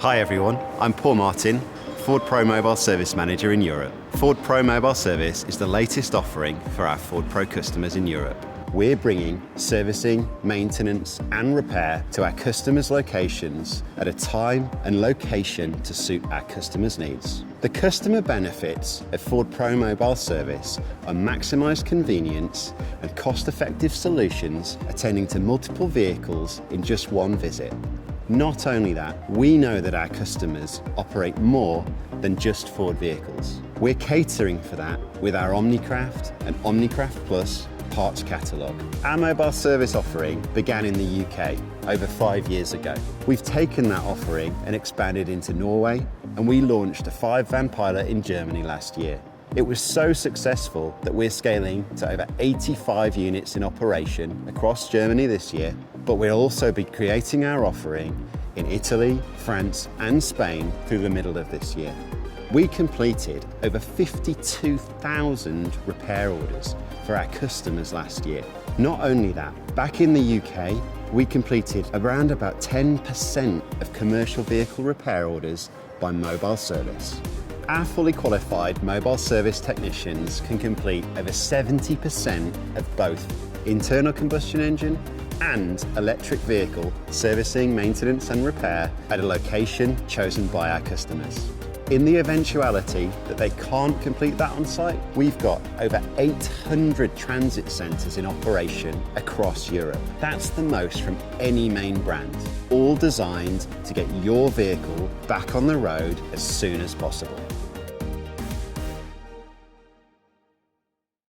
Hi everyone, I'm Paul Martin, Ford Pro Mobile Service Manager in Europe. Ford Pro Mobile Service is the latest offering for our Ford Pro customers in Europe. We're bringing servicing, maintenance and repair to our customers' locations at a time and location to suit our customers' needs. The customer benefits of Ford Pro Mobile Service are maximised convenience and cost-effective solutions attending to multiple vehicles in just one visit. Not only that, we know that our customers operate more than just Ford vehicles. We're catering for that with our Omnicraft and Omnicraft Plus parts catalogue. Our mobile service offering began in the UK over 5 years ago. We've taken that offering and expanded into Norway, and we launched a 5-van pilot in Germany last year. It was so successful that we're scaling to over 85 units in operation across Germany this year, but we'll also be creating our offering in Italy, France and Spain through the middle of this year. We completed over 52,000 repair orders for our customers last year. Not only that, back in the UK, we completed around about 10% of commercial vehicle repair orders by mobile service. Our fully qualified mobile service technicians can complete over 70% of both internal combustion engine and electric vehicle servicing, maintenance and repair at a location chosen by our customers. In the eventuality that they can't complete that on site, we've got over 800 transit centres in operation across Europe. That's the most from any main brand, all designed to get your vehicle back on the road as soon as possible.